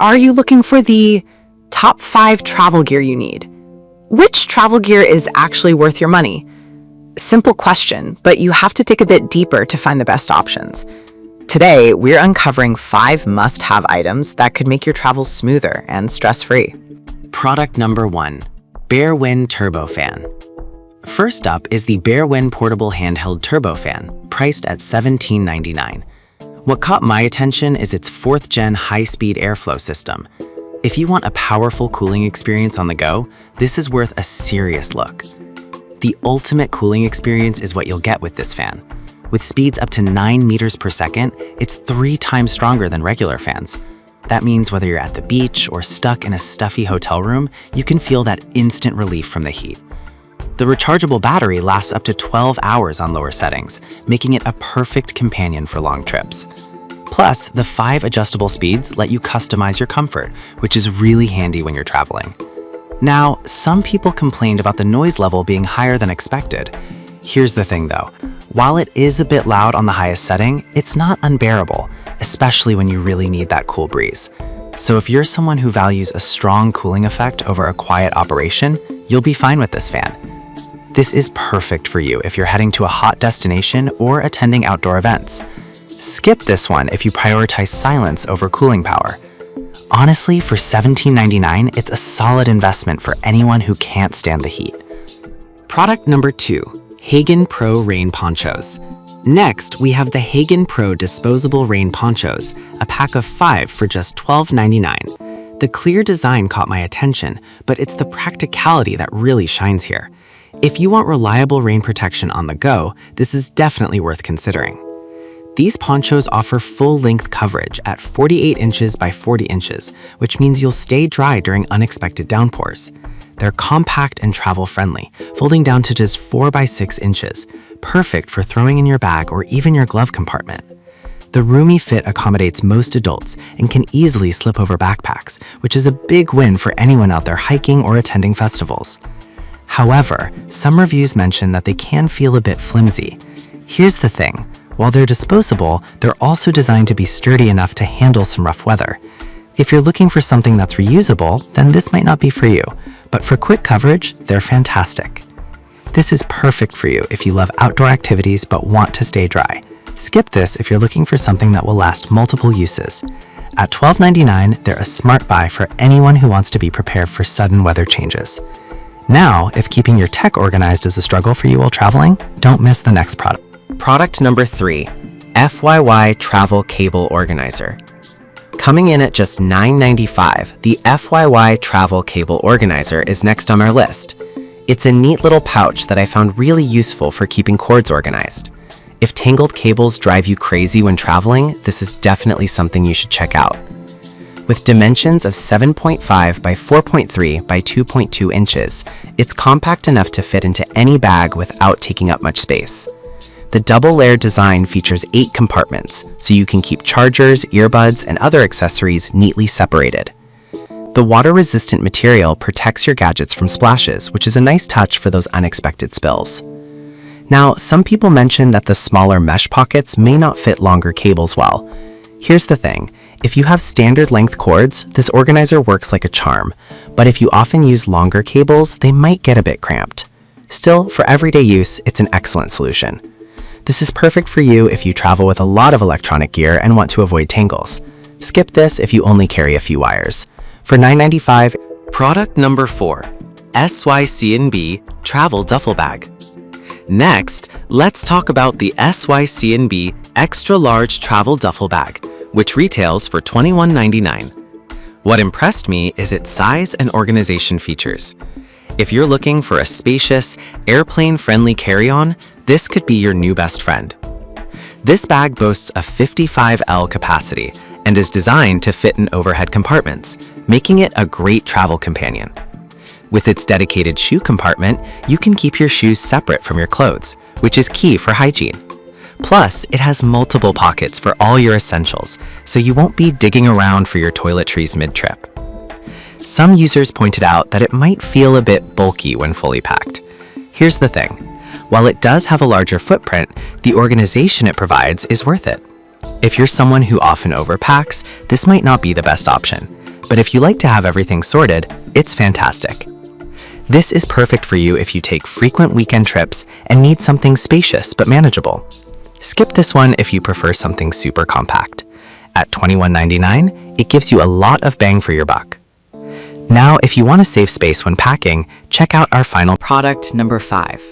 Are you looking for the top 5 travel gear you need? Which travel gear is actually worth your money? Simple question, but you have to dig a bit deeper to find the best options. Today, we're uncovering 5 must-have items that could make your travels smoother and stress-free. Product number 1, Barewind Turbo Fan. First up is the Barewind Portable Handheld Turbo Fan, priced at $17.99. What caught my attention is its 4th-gen high-speed airflow system. If you want a powerful cooling experience on the go, this is worth a serious look. The ultimate cooling experience is what you'll get with this fan. With speeds up to 9 meters per second, it's 3 times stronger than regular fans. That means whether you're at the beach or stuck in a stuffy hotel room, you can feel that instant relief from the heat. The rechargeable battery lasts up to 12 hours on lower settings, making it a perfect companion for long trips. Plus, the 5 adjustable speeds let you customize your comfort, which is really handy when you're traveling. Now, some people complained about the noise level being higher than expected. Here's the thing though, while it is a bit loud on the highest setting, it's not unbearable, especially when you really need that cool breeze. So if you're someone who values a strong cooling effect over a quiet operation, you'll be fine with this fan. This is perfect for you if you're heading to a hot destination or attending outdoor events. Skip this one if you prioritize silence over cooling power. Honestly, for $17.99, it's a solid investment for anyone who can't stand the heat. Product number 2, Hagen Pro Rain Ponchos. Next, we have the Hagen Pro Disposable Rain Ponchos, a pack of 5 for just $12.99. The clear design caught my attention, but it's the practicality that really shines here. If you want reliable rain protection on the go, this is definitely worth considering. These ponchos offer full-length coverage at 48 inches by 40 inches, which means you'll stay dry during unexpected downpours. They're compact and travel-friendly, folding down to just 4 by 6 inches, perfect for throwing in your bag or even your glove compartment. The roomy fit accommodates most adults and can easily slip over backpacks, which is a big win for anyone out there hiking or attending festivals. However, some reviews mention that they can feel a bit flimsy. Here's the thing, while they're disposable, they're also designed to be sturdy enough to handle some rough weather. If you're looking for something that's reusable, then this might not be for you, but for quick coverage, they're fantastic. This is perfect for you if you love outdoor activities but want to stay dry. Skip this if you're looking for something that will last multiple uses. At $12.99, they're a smart buy for anyone who wants to be prepared for sudden weather changes. Now, if keeping your tech organized is a struggle for you while traveling, don't miss the next product. Product number 3, FYY Travel Cable Organizer. Coming in at just $9.95, the FYY Travel Cable Organizer is next on our list. It's a neat little pouch that I found really useful for keeping cords organized. If tangled cables drive you crazy when traveling, this is definitely something you should check out. With dimensions of 7.5 by 4.3 by 2.2 inches, it's compact enough to fit into any bag without taking up much space. The double-layered design features 8 compartments, so you can keep chargers, earbuds, and other accessories neatly separated. The water-resistant material protects your gadgets from splashes, which is a nice touch for those unexpected spills. Now, some people mention that the smaller mesh pockets may not fit longer cables well. Here's the thing. If you have standard length cords, this organizer works like a charm, but if you often use longer cables, they might get a bit cramped. Still, for everyday use, it's an excellent solution. This is perfect for you if you travel with a lot of electronic gear and want to avoid tangles. Skip this if you only carry a few wires. For $9.95, Product number 4, SYC&B Travel Duffel Bag. Next, let's talk about the SYC&B Extra Large Travel Duffel Bag, which retails for $21.99. What impressed me is its size and organization features. If you're looking for a spacious, airplane-friendly carry-on, this could be your new best friend. This bag boasts a 55L capacity and is designed to fit in overhead compartments, making it a great travel companion. With its dedicated shoe compartment, you can keep your shoes separate from your clothes, which is key for hygiene. Plus, it has multiple pockets for all your essentials, so you won't be digging around for your toiletries mid-trip. Some users pointed out that it might feel a bit bulky when fully packed. Here's the thing. While it does have a larger footprint, the organization it provides is worth it. If you're someone who often overpacks, this might not be the best option. But if you like to have everything sorted, it's fantastic. This is perfect for you if you take frequent weekend trips and need something spacious but manageable. Skip this one if you prefer something super compact. At $21.99, it gives you a lot of bang for your buck. Now, if you want to save space when packing, check out our final Product number 5,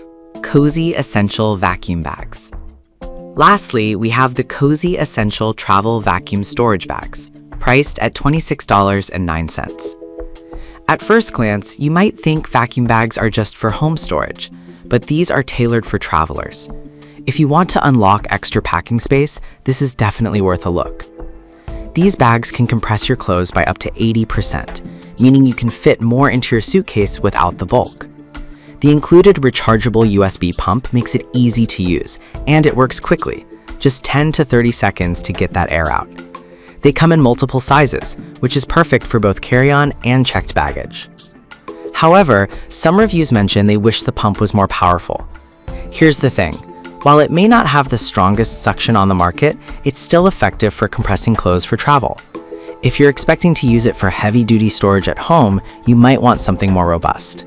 Cozy Essential Vacuum Bags. Lastly, we have the Cozy Essential Travel Vacuum Storage Bags, priced at $26.09. At first glance, you might think vacuum bags are just for home storage, but these are tailored for travelers. If you want to unlock extra packing space, this is definitely worth a look. These bags can compress your clothes by up to 80%, meaning you can fit more into your suitcase without the bulk. The included rechargeable USB pump makes it easy to use, and it works quickly, just 10 to 30 seconds to get that air out. They come in multiple sizes, which is perfect for both carry-on and checked baggage. However, some reviews mention they wish the pump was more powerful. Here's the thing. While it may not have the strongest suction on the market, it's still effective for compressing clothes for travel. If you're expecting to use it for heavy-duty storage at home, you might want something more robust.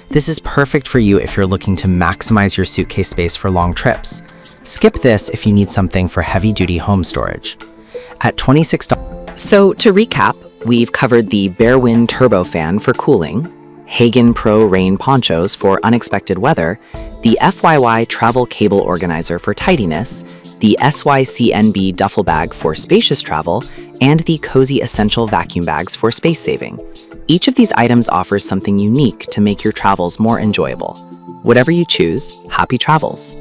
This is perfect for you if you're looking to maximize your suitcase space for long trips. Skip this if you need something for heavy-duty home storage. At $26. So to recap, we've covered the Bearwind Turbo Fan for cooling, Hagen Pro Rain Ponchos for unexpected weather, the FYY Travel Cable Organizer for tidiness, the SYCNB Duffel Bag for spacious travel, and the Cozy Essential Vacuum Bags for space saving. Each of these items offers something unique to make your travels more enjoyable. Whatever you choose, happy travels!